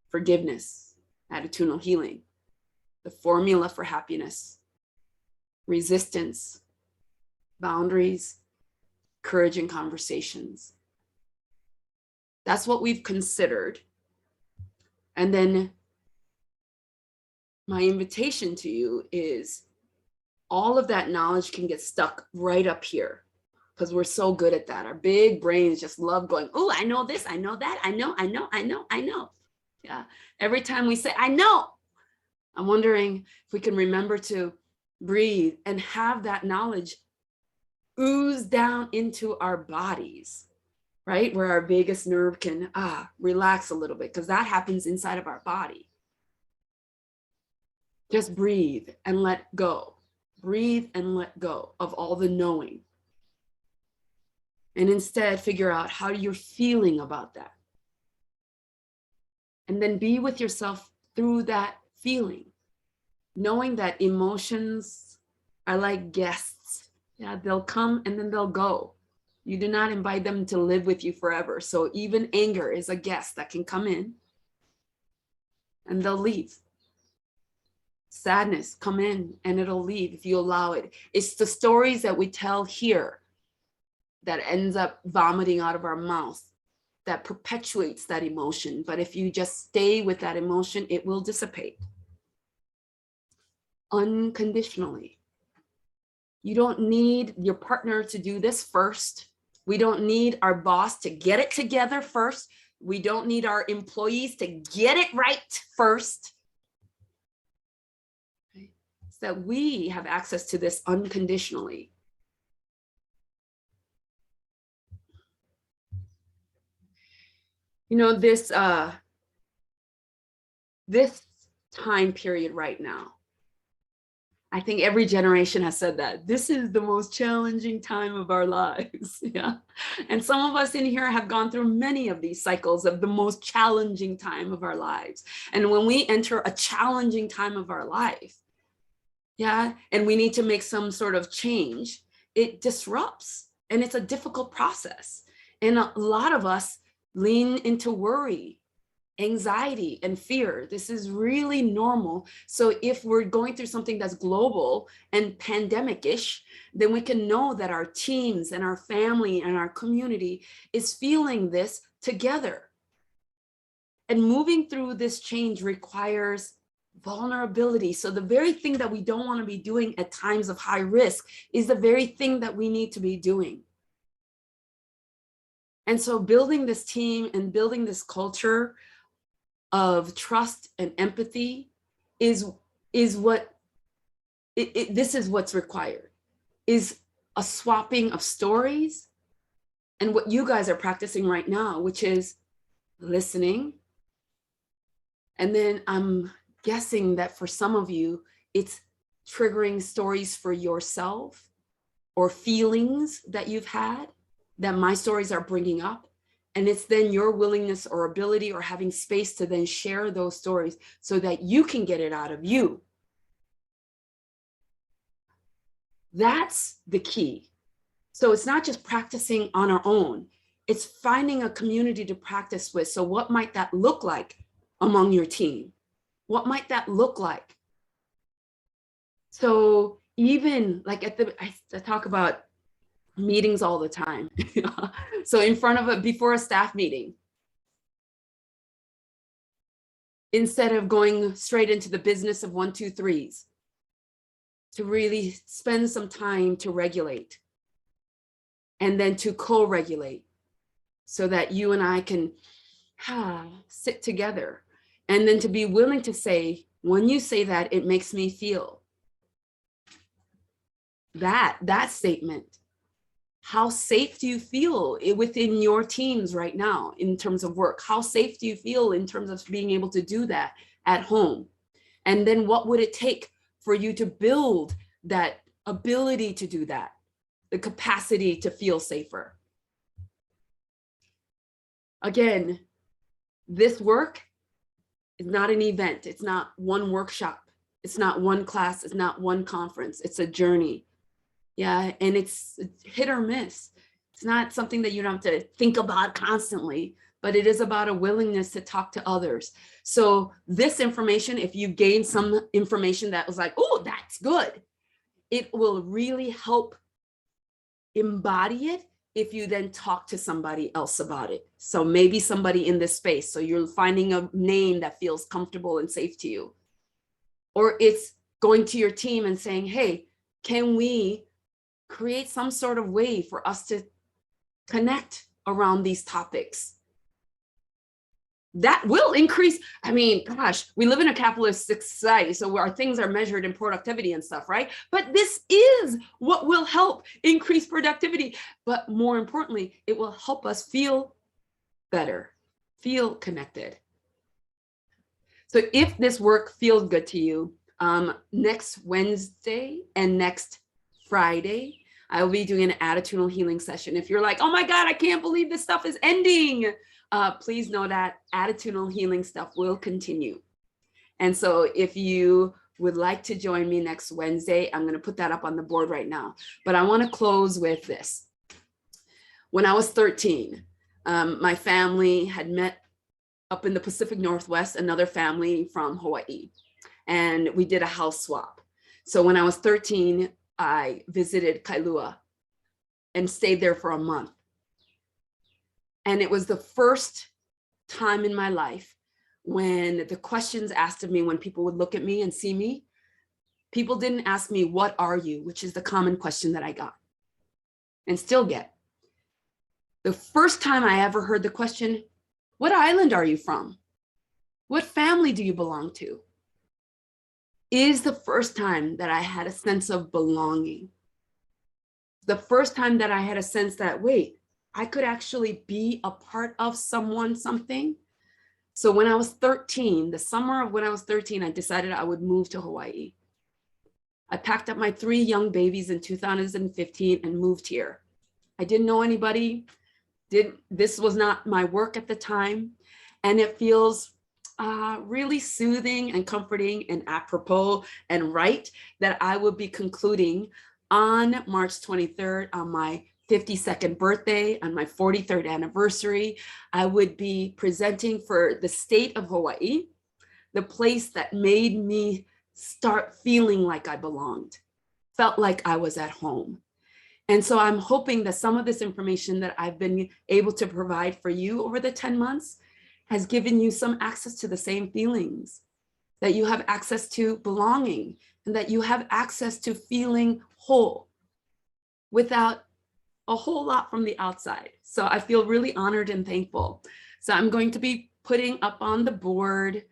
forgiveness, attitudinal healing, the formula for happiness, resistance, boundaries, courage in conversations. That's what we've considered. And then my invitation to you is all of that knowledge can get stuck right up here, because we're so good at that. Our big brains just love going, oh, I know this, I know that, I know. Yeah. Every time we say, I know, I'm wondering if we can remember to breathe and have that knowledge ooze down into our bodies, right? Where our vagus nerve can relax a little bit, because that happens inside of our body. Just breathe and let go. Breathe and let go of all the knowing. And instead figure out how you're feeling about that. And then be with yourself through that feeling, knowing that emotions are like guests. Yeah, they'll come and then they'll go. You do not invite them to live with you forever. So even anger is a guest that can come in and they'll leave. Sadness, come in and it'll leave if you allow it. It's the stories that we tell here that ends up vomiting out of our mouth that perpetuates that emotion. But if you just stay with that emotion, it will dissipate unconditionally. You don't need your partner to do this first. We don't need our boss to get it together first. We don't need our employees to get it right first. Okay? So that we have access to this unconditionally. You know, this time period right now, I think every generation has said that this is the most challenging time of our lives. Yeah. And some of us in here have gone through many of these cycles of the most challenging time of our lives. And when we enter a challenging time of our life, yeah, and we need to make some sort of change, it disrupts, and it's a difficult process. And a lot of us lean into worry, anxiety, and fear. This is really normal. So if we're going through something that's global and pandemic-ish, then we can know that our teams and our family and our community is feeling this together. And moving through this change requires vulnerability. So the very thing that we don't want to be doing at times of high risk is the very thing that we need to be doing. And so building this team and building this culture of trust and empathy is what this is what's required, is a swapping of stories and what you guys are practicing right now, which is listening. And then I'm guessing that for some of you, it's triggering stories for yourself or feelings that you've had that my stories are bringing up. And it's then your willingness or ability or having space to then share those stories so that you can get it out of you. That's the key. So it's not just practicing on our own, it's finding a community to practice with. So what might that look like among your team? What might that look like? So even like I talk about meetings all the time. So in front of before a staff meeting, instead of going straight into the business of 1, 2, 3s, to really spend some time to regulate and then to co-regulate so that you and I can sit together, and then to be willing to say, when you say that, it makes me feel that statement. How safe do you feel within your teams right now in terms of work? How safe do you feel in terms of being able to do that at home? And then what would it take for you to build that ability to do that, the capacity to feel safer? Again, this work is not an event. It's not one workshop. It's not one class. It's not one conference. It's a journey. Yeah, and it's hit or miss. It's not something that you don't have to think about constantly, but it is about a willingness to talk to others. So this information, if you gain some information that was like, oh, that's good, it will really help embody it if you then talk to somebody else about it. So maybe somebody in this space, so you're finding a name that feels comfortable and safe to you. Or it's going to your team and saying, hey, can we create some sort of way for us to connect around these topics? That will increase. I mean, gosh, we live in a capitalist society, so our things are measured in productivity and stuff, right? But this is what will help increase productivity. But more importantly, it will help us feel better, feel connected. So if this work feels good to you, next Wednesday and next Friday, I will be doing an attitudinal healing session. If you're like, oh my God, I can't believe this stuff is ending, please know that attitudinal healing stuff will continue. And so if you would like to join me next Wednesday, I'm going to put that up on the board right now. But I want to close with this. When I was 13, my family had met up in the Pacific Northwest, another family from Hawaii, and we did a house swap. So when I was 13, I visited Kailua and stayed there for a month. And it was the first time in my life when the questions asked of me, when people would look at me and see me, people didn't ask me, what are you? Which is the common question that I got and still get. The first time I ever heard the question, what island are you from? What family do you belong to? Is the first time that I had a sense of belonging. The first time that I had a sense that, wait, I could actually be a part of someone, something. So when I was 13, the summer of when I was 13, I decided I would move to Hawaii. I packed up my 3 young babies in 2015 and moved here. I didn't know anybody. This was not my work at the time. And it feels really soothing and comforting and apropos and right that I will be concluding on March 23rd on my 52nd birthday, on my 43rd anniversary. I would be presenting for the state of Hawaii, the place that made me start feeling like I belonged, felt like I was at home. And so I'm hoping that some of this information that I've been able to provide for you over the 10 months has given you some access to the same feelings, that you have access to belonging, and that you have access to feeling whole without a whole lot from the outside. So I feel really honored and thankful. So I'm going to be putting up on the board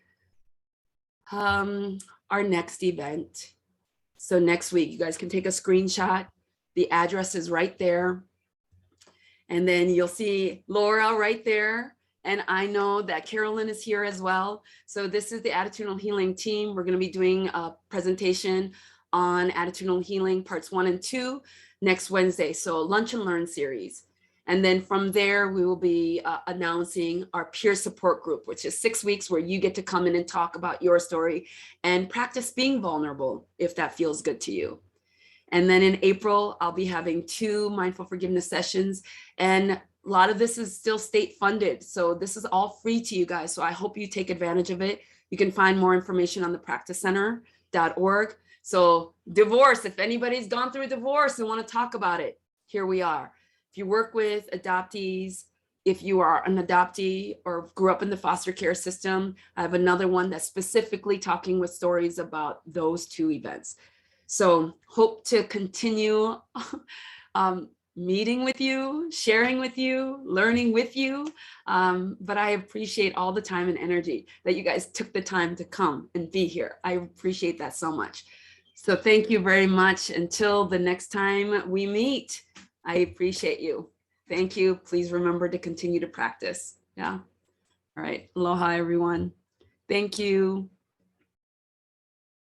our next event. So next week, you guys can take a screenshot. The address is right there. And then you'll see Laura right there. And I know that Carolyn is here as well. So this is the Attitudinal Healing team. We're going to be doing a presentation on Attitudinal Healing parts 1 and 2 next Wednesday. So a lunch and learn series. And then from there, we will be announcing our peer support group, which is 6 weeks where you get to come in and talk about your story and practice being vulnerable if that feels good to you. And then in April, I'll be having 2 mindful forgiveness sessions. And a lot of this is still state funded. So this is all free to you guys. So I hope you take advantage of it. You can find more information on the practicecenter.org. So divorce, if anybody's gone through a divorce and want to talk about it, here we are. If you work with adoptees, if you are an adoptee or grew up in the foster care system, I have another one that's specifically talking with stories about those 2 events. So hope to continue meeting with you, sharing with you, learning with you. But I appreciate all the time and energy that you guys took the time to come and be here. I appreciate that so much. So thank you very much. Until the next time we meet, I appreciate you. Thank you. Please remember to continue to practice. Yeah. All right. Aloha, everyone. Thank you.